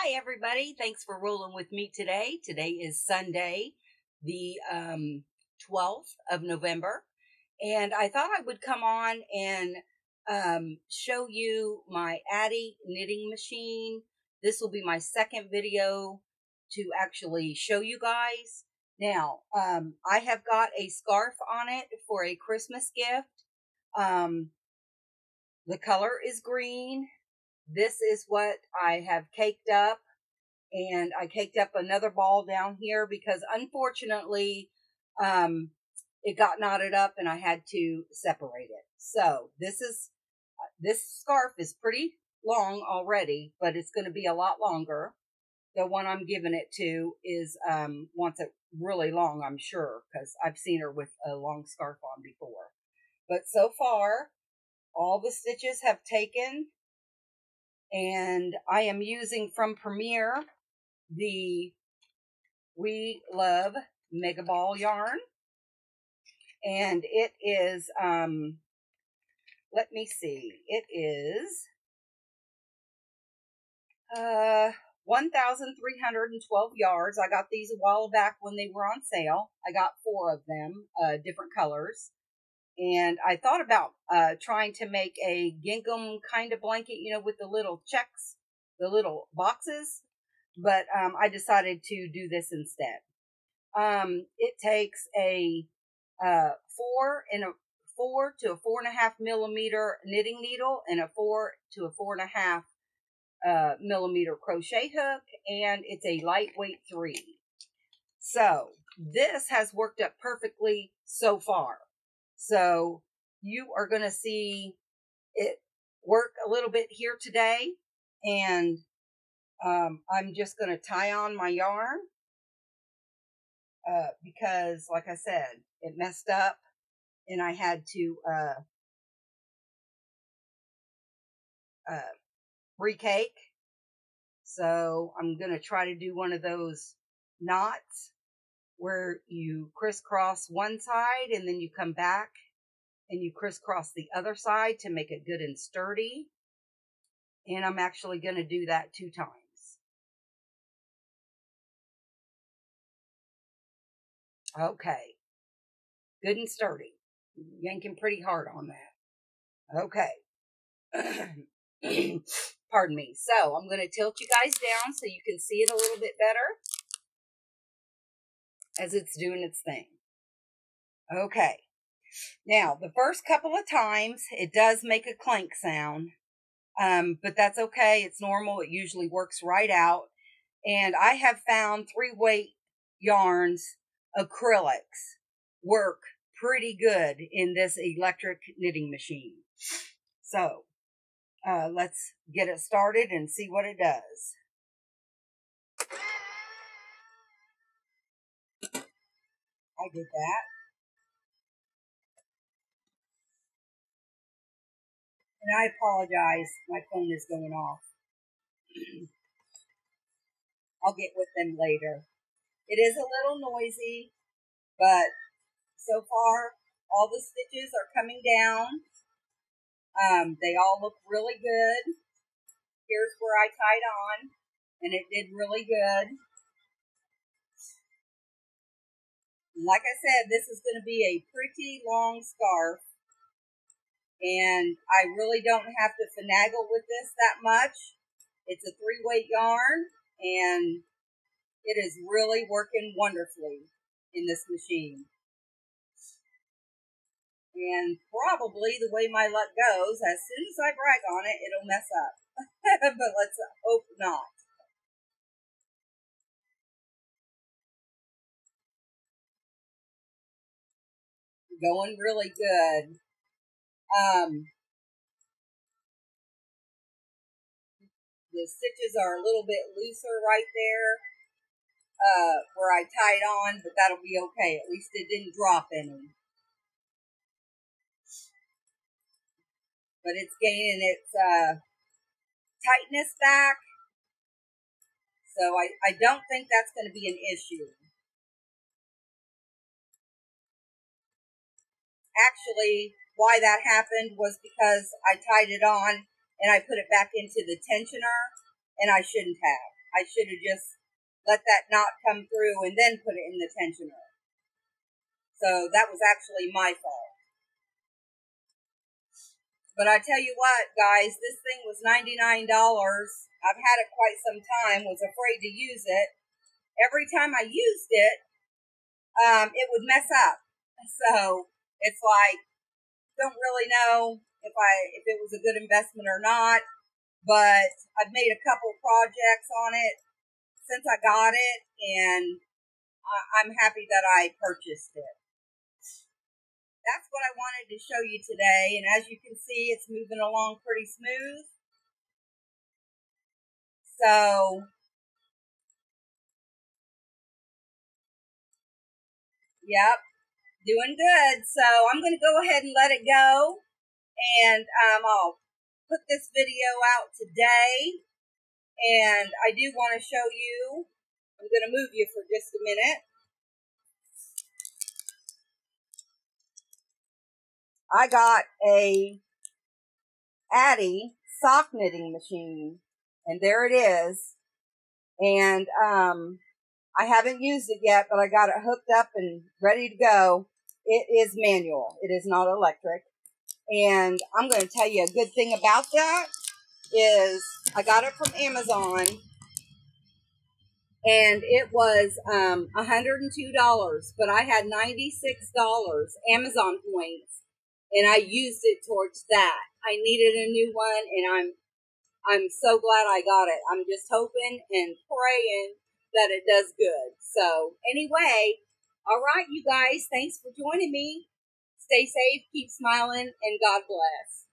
Hi, everybody. Thanks for rolling with me today. Today is Sunday, the 12th of November. And I thought I would come on and show you my Addi knitting machine. This will be my second video to actually show you guys. Now, I have got a scarf on it for a Christmas gift. The color is green. This is what I have caked up. And I caked up another ball down here because unfortunately, it got knotted up and I had to separate it. So this scarf is pretty long already, but it's going to be a lot longer. The one I'm giving it to is, wants it really long, I'm sure, because I've seen her with a long scarf on before. But so far, all the stitches have taken, and I am using from Premier the We Love Mega Ball yarn, and it is let me see, it is 1,312 yards. I got these a while back when they were on sale. I got 4 of them, different colors, and I thought about trying to make a gingham kind of blanket, with the little checks, the little boxes. But I decided to do this instead. It takes a 4 to a 4.5 millimeter knitting needle and a 4 to a 4.5 millimeter crochet hook, and it's a lightweight 3. So this has worked up perfectly so far. So you are going to see it work a little bit here today, and I'm just going to tie on my yarn because, like I said, it messed up and I had to recake. So I'm going to try to do one of those knots where you crisscross one side and then you come back and you crisscross the other side to make it good and sturdy. And I'm actually going to do that 2 times. Okay. Good and sturdy. Yanking pretty hard on that. Okay. Pardon me. So I'm going to tilt you guys down so you can see it a little bit better as it's doing its thing. Okay. Now, the first couple of times, it does make a clank sound, but that's okay. It's normal. It usually works right out. And I have found 3-weight yarns, acrylics, work pretty good in this electric knitting machine. So, let's get it started and see what it does. I did that. And I apologize. My phone is going off. I'll get with them later. It is a little noisy, but so far, all the stitches are coming down. They all look really good. Here's where I tied on, and it did really good. Like I said, this is going to be a pretty long scarf, and I really don't have to finagle with this that much. It's a 3-weight yarn, and it is really working wonderfully in this machine. And probably the way my luck goes, as soon as I brag on it, it'll mess up. But let's hope not. Going really good. The stitches are a little bit looser right there where I tied on, but that'll be okay. At least it didn't drop any. But it's gaining its tightness back. So I don't think that's going to be an issue. Actually, why that happened was because I tied it on and I put it back into the tensioner, and I shouldn't have. I should have just let that knot come through and then put it in the tensioner. So that was actually my fault. But I tell you what, guys, this thing was $99. I've had it quite some time, was afraid to use it. Every time I used it, it would mess up. So it's like, don't really know if it was a good investment or not, but I've made a couple projects on it since I got it, and I'm happy that I purchased it. That's what I wanted to show you today, and as you can see, it's moving along pretty smooth. So, yep, doing good. So I'm going to go ahead and let it go, and I'll put this video out today, and I do want to show you, I'm going to move you for just a minute. I got a Addi sock knitting machine, and there it is. And I haven't used it yet, but I got it hooked up and ready to go. It is manual. It is not electric. And I'm going to tell you a good thing about that is I got it from Amazon, and it was $102, but I had $96 Amazon points, and I used it towards that. I needed a new one, and I'm so glad I got it. I'm just hoping and praying that it does good. So anyway, all right, you guys, thanks for joining me. Stay safe, keep smiling, and God bless.